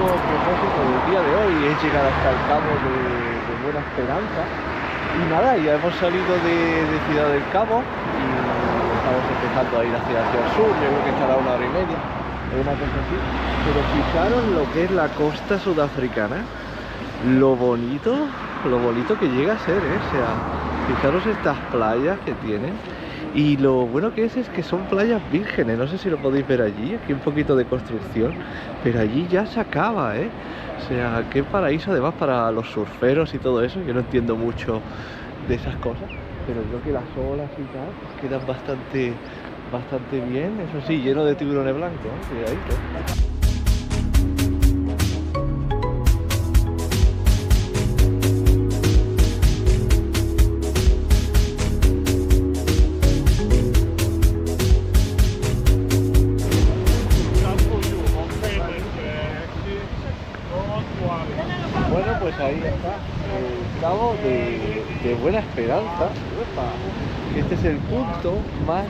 único propósito del día de hoy es llegar hasta el cabo de Buena Esperanza. Y nada, ya hemos salido de Ciudad del Cabo y estamos empezando a ir hacia el sur. Yo creo que echará 1 hora y media, una cosa así. Pero fijaros lo que es la costa sudafricana, lo bonito que llega a ser, ¿eh? O sea, fijaros estas playas que tienen. Y lo bueno que es que son playas vírgenes, no sé si lo podéis ver allí, aquí un poquito de construcción, pero allí ya se acaba, ¿eh? O sea, qué paraíso además para los surferos y todo eso. Yo no entiendo mucho de esas cosas, pero creo que las olas y tal quedan bastante bien, eso sí, lleno de tiburones blancos, ¿eh? Cuidadito. Bueno, pues ahí está el cabo de Buena Esperanza. Este es el punto más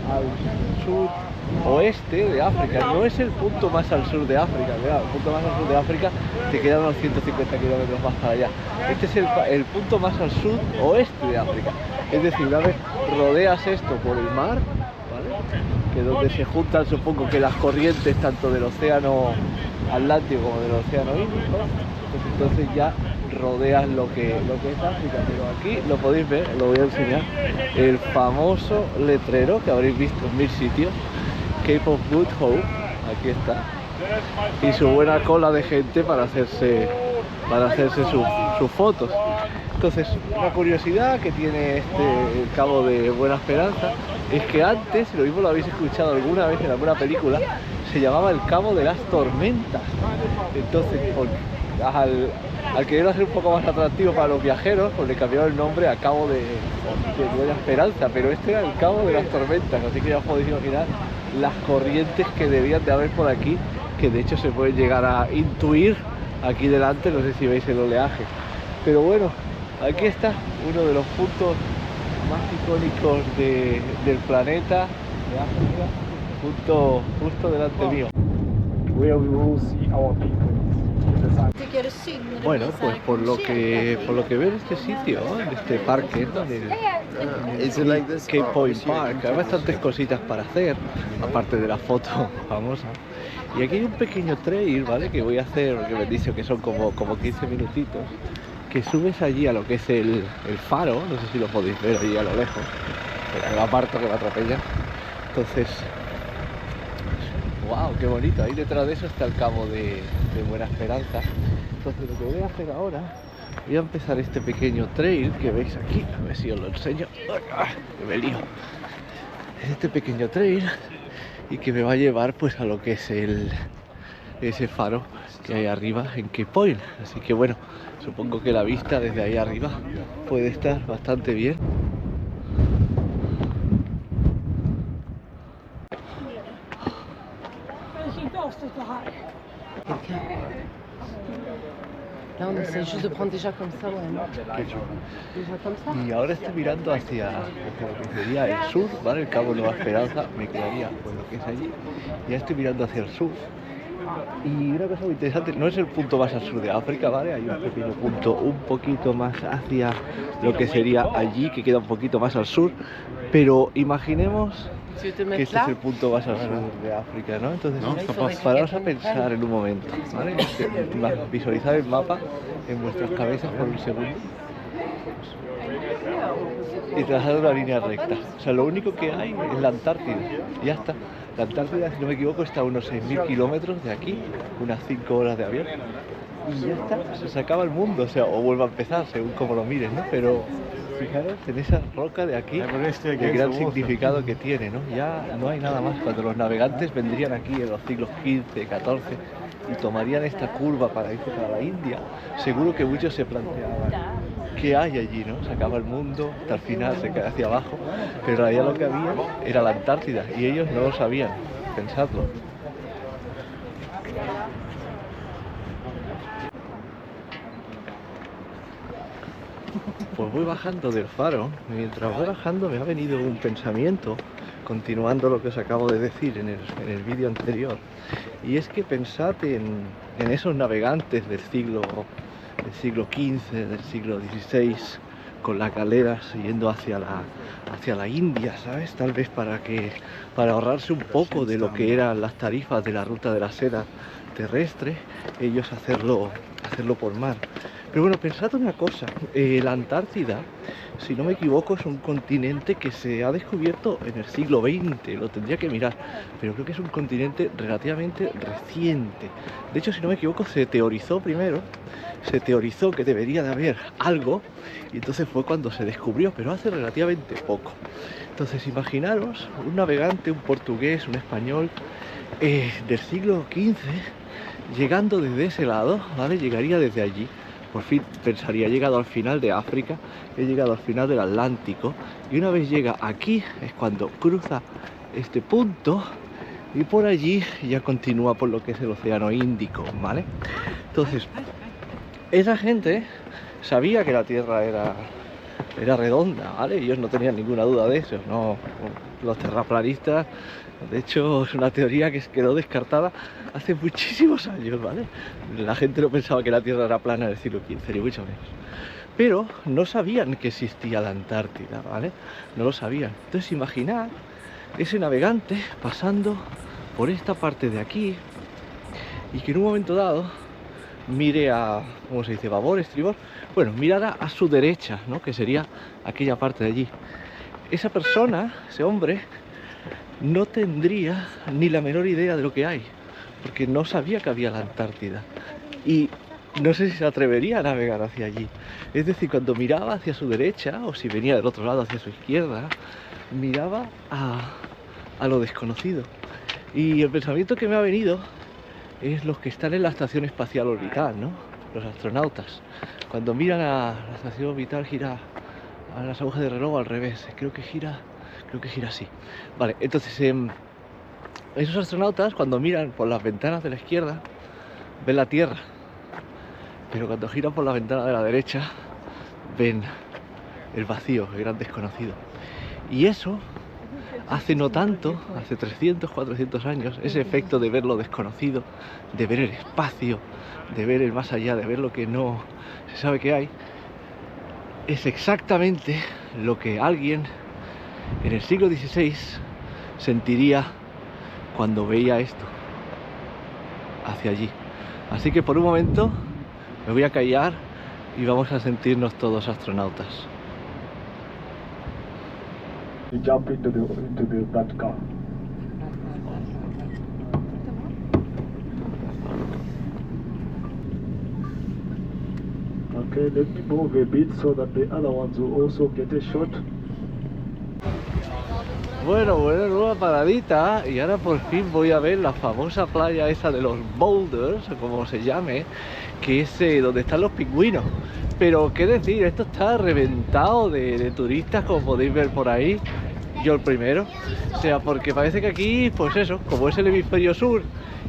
al suroeste de África. No es el punto más al sur de África, claro, el punto más al sur de África te quedan unos 150 kilómetros más para allá. Este es el punto más al suroeste de África. Es decir, una vez rodeas esto por el mar, ¿vale? Que es donde se juntan, supongo que las corrientes tanto del océano Atlántico como del océano Índico, pues entonces ya rodeas lo que es África. Pero aquí lo podéis ver, lo voy a enseñar, el famoso letrero que habréis visto en 1000 sitios, Cape of Good Hope, aquí está, y su buena cola de gente para hacerse sus fotos. Entonces, una curiosidad que tiene el cabo de Buena Esperanza es que antes, lo mismo lo habéis escuchado alguna vez en alguna película, se llamaba el Cabo de las Tormentas. Entonces, al querer hacer un poco más atractivo para los viajeros, pues le cambiaron el nombre a Cabo de Buena Esperanza, pero este era el Cabo de las Tormentas, así que ya os podéis imaginar las corrientes que debían de haber por aquí, que de hecho se pueden llegar a intuir aquí delante, no sé si veis el oleaje. Pero bueno, aquí está uno de los puntos más icónicos del planeta, de África, justo delante mío. Bueno, pues por lo que veo en este sitio, en este parque, Cape Point Park, hay bastantes cositas para hacer, aparte de la foto famosa. Y aquí hay un pequeño trail, ¿vale? Que voy a hacer, que me dice que son como 15 minutitos, que subes allí a lo que es el faro, no sé si lo podéis ver allí a lo lejos, pero me aparto que me atropella. Entonces, wow, qué bonito, ahí detrás de eso está el cabo de Buena Esperanza. Entonces lo que voy a hacer ahora, voy a empezar este pequeño trail que veis aquí, a ver si os lo enseño, que me lío. Es este pequeño trail y que me va a llevar pues a lo que es ese faro que hay arriba en Cape Point. Así que bueno, supongo que la vista desde ahí arriba puede estar bastante bien. Là, on essaie juste de prendre déjà comme ça, ouais, déjà comme ça. Y ahora estoy mirando hacia lo que sería el sur, ¿vale? El Cabo Nueva Esperanza, me quedaría pues lo que es allí. Ya estoy mirando hacia el sur. Y una cosa muy interesante, no es el punto más al sur de África, ¿vale? Hay un pequeño punto un poquito más hacia lo que sería allí, que queda un poquito más al sur. Pero imaginemos que este es el punto más al sur de África, ¿no? Entonces, paraos a pensar en un momento, ¿vale? Visualizar el mapa en vuestras cabezas por un segundo y trazar una línea recta. O sea, lo único que hay es la Antártida, y ya está. La Antártida, si no me equivoco, está a unos 6.000 kilómetros de aquí, unas 5 horas de avión, y ya está, se acaba el mundo, o sea, o vuelve a empezar, según como lo mires, ¿no? Pero fijaros en esa roca de aquí, el gran significado que tiene, ¿no? Ya no hay nada más. Cuando los navegantes vendrían aquí en los siglos XV, XIV y tomarían esta curva para irse para la India, seguro que muchos se planteaban qué hay allí, ¿no? Se acaba el mundo, hasta el final se cae hacia abajo, pero allá lo que había era la Antártida y ellos no lo sabían, pensadlo. Pues voy bajando del faro, mientras voy bajando me ha venido un pensamiento, continuando lo que os acabo de decir en el vídeo anterior, y es que pensad en esos navegantes del siglo XV, del siglo XVI, con las galeras yendo hacia la India, ¿sabes? Tal vez para ahorrarse un poco de lo que eran las tarifas de la ruta de la seda terrestre, ellos hacerlo por mar. Pero bueno, pensad una cosa, la Antártida, si no me equivoco, es un continente que se ha descubierto en el siglo XX, lo tendría que mirar, pero creo que es un continente relativamente reciente. De hecho, si no me equivoco, se teorizó que debería de haber algo, y entonces fue cuando se descubrió, pero hace relativamente poco. Entonces, imaginaros un navegante, un portugués, un español, del siglo XV, llegando desde ese lado, ¿vale? Llegaría desde allí. Por fin pensaría, he llegado al final de África, he llegado al final del Atlántico, y una vez llega aquí es cuando cruza este punto y por allí ya continúa por lo que es el Océano Índico, ¿vale? Entonces, esa gente sabía que la Tierra era redonda, ¿vale? Ellos no tenían ninguna duda de eso, ¿no? Los terraplanistas, de hecho, es una teoría que quedó descartada hace muchísimos años, ¿vale? La gente no pensaba que la Tierra era plana en el siglo XV, ni mucho menos. Pero no sabían que existía la Antártida, ¿vale? No lo sabían. Entonces, imaginad ese navegante pasando por esta parte de aquí y que en un momento dado mire a, ¿cómo se dice? Babor, estribor. Bueno, mirara a su derecha, ¿no? Que sería aquella parte de allí. Esa persona, ese hombre, no tendría ni la menor idea de lo que hay, porque no sabía que había la Antártida. Y no sé si se atrevería a navegar hacia allí. Es decir, cuando miraba hacia su derecha, o si venía del otro lado hacia su izquierda, miraba a lo desconocido. Y el pensamiento que me ha venido es los que están en la Estación Espacial Orbital, ¿no? Los astronautas. Cuando miran a la estación orbital, gira a las agujas de reloj al revés. Creo que gira así. Vale, entonces esos astronautas, cuando miran por las ventanas de la izquierda, ven la Tierra. Pero cuando giran por la ventana de la derecha, ven el vacío, el gran desconocido. Y eso, hace no tanto, hace 300, 400 años, ese efecto de ver lo desconocido, de ver el espacio, de ver el más allá, de ver lo que no se sabe que hay, es exactamente lo que alguien en el siglo XVI sentiría cuando veía esto hacia allí. Así que por un momento me voy a callar y vamos a sentirnos todos astronautas. You jump into that car. Okay, let me move a bit so that the other ones will also get a shot. Bueno, nueva paradita, y ahora por fin voy a ver la famosa playa esa de los boulders, o como se llame, que es donde están los pingüinos. Pero qué decir, esto está reventado de turistas, como podéis ver por ahí, yo el primero. O sea, porque parece que aquí, pues eso, como es el hemisferio sur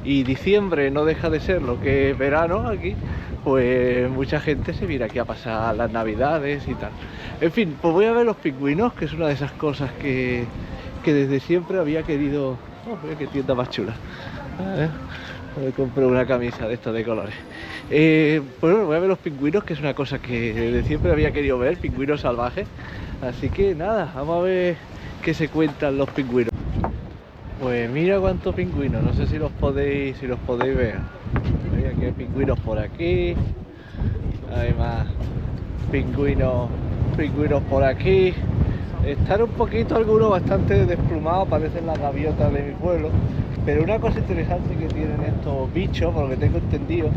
y diciembre no deja de ser lo que es verano aquí, pues mucha gente se viene aquí a pasar las navidades y tal. En fin, pues voy a ver los pingüinos, que es una de esas cosas que desde siempre había querido. Oh, mira qué tienda más chula. Me compré una camisa de estos de colores. Pues bueno, voy a ver los pingüinos, que es una cosa que desde siempre había querido ver, pingüinos salvajes. Así que nada, vamos a ver qué se cuentan los pingüinos. Pues mira cuántos pingüinos, no sé si los podéis ver. Aquí hay pingüinos por aquí. Hay más pingüinos por aquí. Están un poquito algunos bastante desplumados, parecen las gaviotas de mi pueblo. Pero una cosa interesante que tienen estos bichos, por lo que tengo entendido,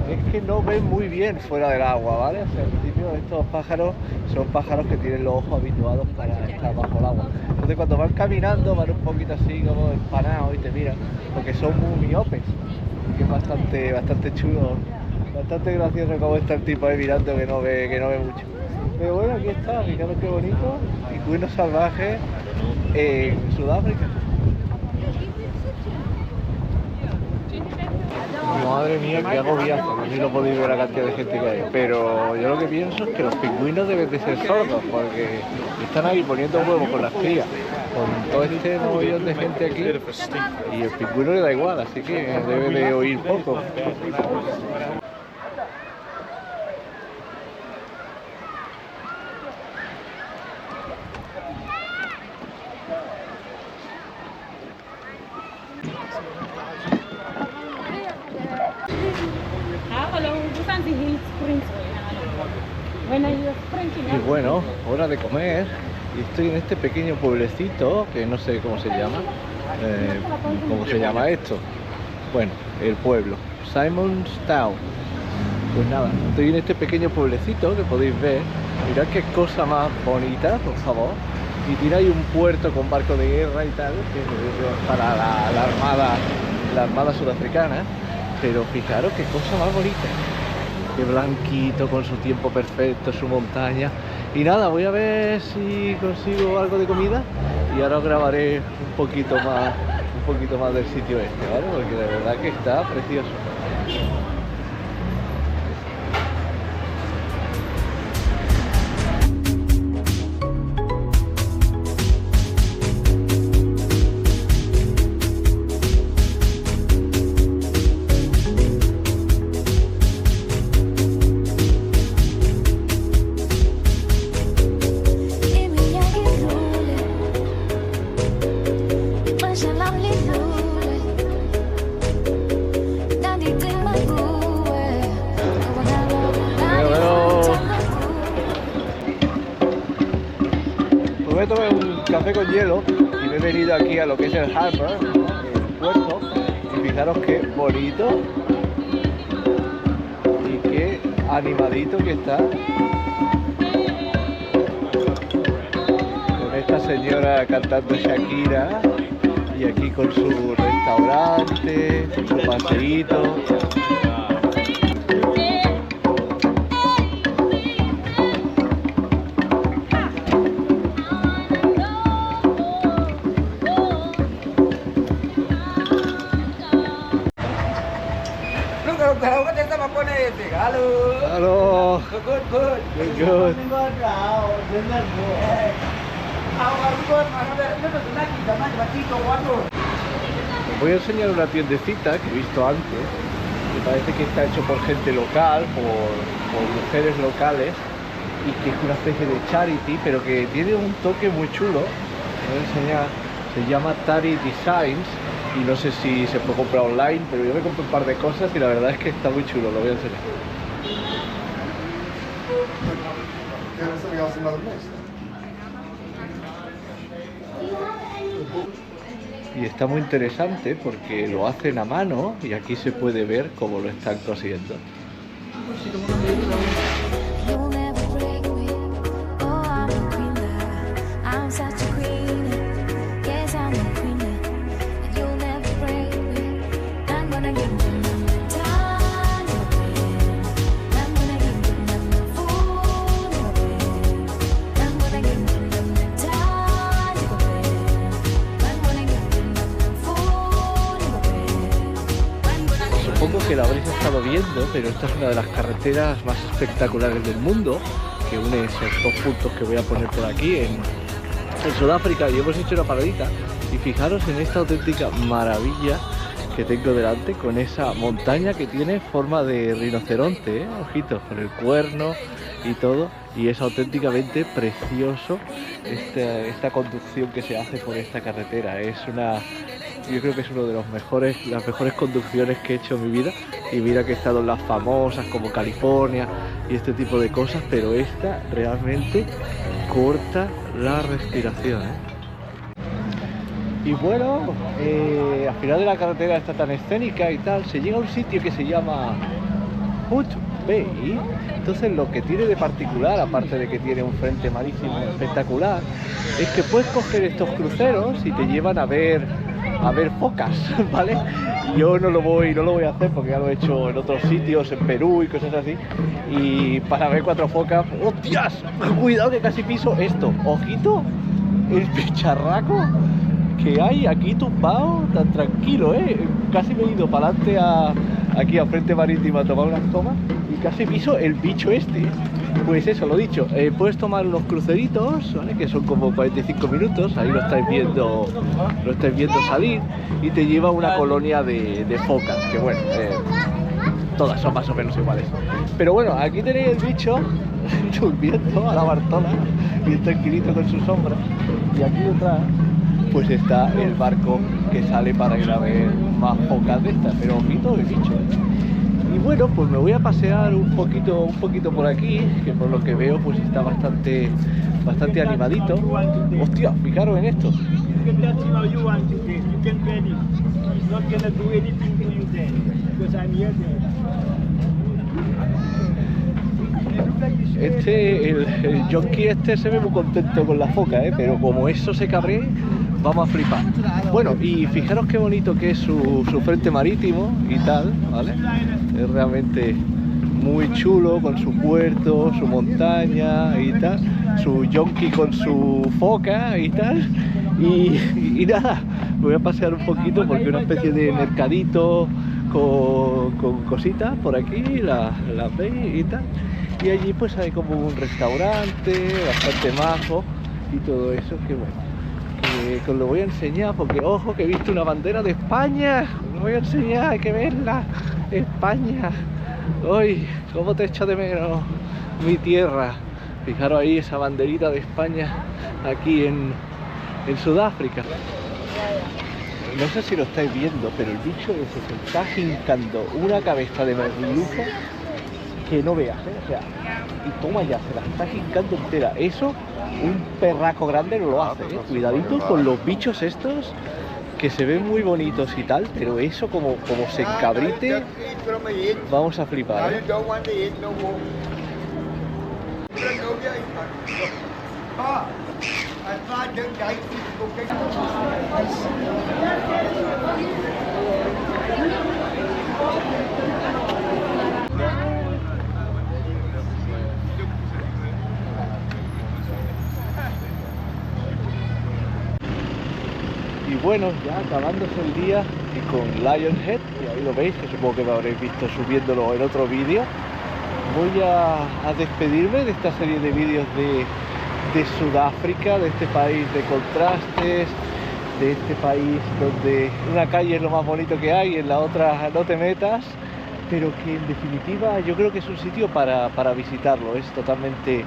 es que no ven muy bien fuera del agua, ¿vale? O sea, en principio estos pájaros son pájaros que tienen los ojos habituados para estar bajo el agua. Entonces cuando van caminando van un poquito así como empanados y te miran, porque son muy miopes. Que es bastante chulo, bastante gracioso como está el tipo ahí mirando que no ve mucho. Pero bueno, aquí está, fijaros qué bonito, pingüinos salvajes en Sudáfrica. Madre mía, qué agobiazo, no sé si lo podéis ver la cantidad de gente que hay. Pero yo lo que pienso es que los pingüinos deben de ser sordos, porque están ahí poniendo huevos con las crías, con todo este mogollón de gente aquí, y el pingüino le da igual, así que debe de oír poco. Y bueno, hora de comer. Y estoy en este pequeño pueblecito que no sé cómo se llama. ¿Cómo se llama esto? Bueno, el pueblo, Simonstown. Pues nada, estoy en este pequeño pueblecito que podéis ver. Mirad qué cosa más bonita, por favor. Y tiene ahí un puerto con barco de guerra y tal, que es para la armada sudafricana. Pero fijaros qué cosa más bonita. Qué blanquito, con su tiempo perfecto, su montaña. Y nada, voy a ver si consigo algo de comida y ahora os grabaré un poquito más del sitio este, ¿vale? Porque de verdad que está precioso. Me tomé un café con hielo y me he venido aquí a lo que es el Harbour, ¿no? El puerto, y fijaros qué bonito y qué animadito que está, con esta señora cantando Shakira y aquí con su restaurante, con su paseíto. Hello. Good. Os voy a enseñar una tiendecita que he visto antes, que parece que está hecho por gente local, por mujeres locales, y que es una especie de charity, pero que tiene un toque muy chulo. Os voy a enseñar, se llama Tari Designs. Y no sé si se puede comprar online, pero yo me compré un par de cosas y la verdad es que está muy chulo, lo voy a enseñar. Y está muy interesante porque lo hacen a mano y aquí se puede ver cómo lo están cosiendo. Supongo que la habréis estado viendo, pero esta es una de las carreteras más espectaculares del mundo, que une esos dos puntos que voy a poner por aquí en Sudáfrica, y hemos hecho una paradita. Y fijaros en esta auténtica maravilla que tengo delante, con esa montaña que tiene forma de rinoceronte, ojitos, con el cuerno y todo, y es auténticamente precioso esta conducción que se hace por esta carretera. Yo creo que es uno de las mejores conducciones que he hecho en mi vida, y mira que he estado en las famosas como California y este tipo de cosas, pero esta realmente corta la respiración, ¿eh? Y bueno, al final de la carretera está tan escénica y tal, se llega a un sitio que se llama Hood Bay. Entonces lo que tiene de particular, aparte de que tiene un frente marítimo espectacular, es que puedes coger estos cruceros y te llevan a ver focas, ¿vale? Yo no lo voy a hacer porque ya lo he hecho en otros sitios, en Perú y cosas así, y para ver 4 focas, ¡hostias! Cuidado que casi piso esto, ojito, el bicharraco que hay aquí tumbado, tan tranquilo, casi me he ido para adelante a aquí a Frente Marítima a tomar unas tomas y casi piso el bicho este. Pues eso, lo dicho, puedes tomar unos cruceritos, ¿vale? Que son como 45 minutos, ahí lo estáis viendo salir, y te lleva a una colonia de focas, que bueno, todas son más o menos iguales. Pero bueno, aquí tenéis el bicho durmiendo a la Bartola, bien tranquilito con su sombra, y aquí detrás pues está el barco que sale para ir a ver más focas de estas, pero ojito el bicho, Y bueno, pues me voy a pasear un poquito por aquí, que por lo que veo pues está bastante animadito. Hostia, fijaros en esto. El yonki este se ve muy contento con la foca, pero como eso se cabree, vamos a flipar. Bueno, y fijaros qué bonito que es su frente marítimo y tal, ¿vale? Es realmente muy chulo, con su puerto, su montaña y tal, su yonki con su foca y tal. Y nada, me voy a pasear un poquito porque es una especie de mercadito con cositas por aquí, las veis y tal. Y allí pues hay como un restaurante bastante majo y todo eso, que bueno, que os lo voy a enseñar porque ojo que he visto una bandera de España, os lo voy a enseñar, hay que verla, España. Uy, cómo te echo de menos mi tierra. Fijaros ahí esa banderita de España aquí en Sudáfrica. No sé si lo estáis viendo, pero el bicho ese se está hincando una cabeza de merluza que no veas, O sea, y toma ya, se la está hincando entera. Eso, un perraco grande no lo hace, Cuidadito con los bichos estos, que se ven muy bonitos y tal, pero eso como se encabrite, vamos a flipar, Y bueno, ya acabándose el día y con Lionhead, y ahí lo veis, que supongo que me habréis visto subiéndolo en otro vídeo, voy a despedirme de esta serie de vídeos de Sudáfrica, de este país de contrastes, de este país donde una calle es lo más bonito que hay y en la otra no te metas, pero que en definitiva yo creo que es un sitio para visitarlo, es totalmente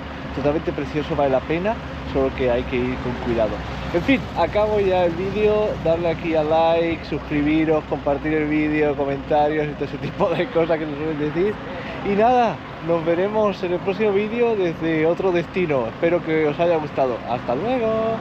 precioso, vale la pena, solo que hay que ir con cuidado. En fin, acabo ya el vídeo, darle aquí a like, suscribiros, compartir el vídeo, comentarios y todo ese tipo de cosas que nos suelen decir. Y nada, nos veremos en el próximo vídeo desde otro destino. Espero que os haya gustado. ¡Hasta luego!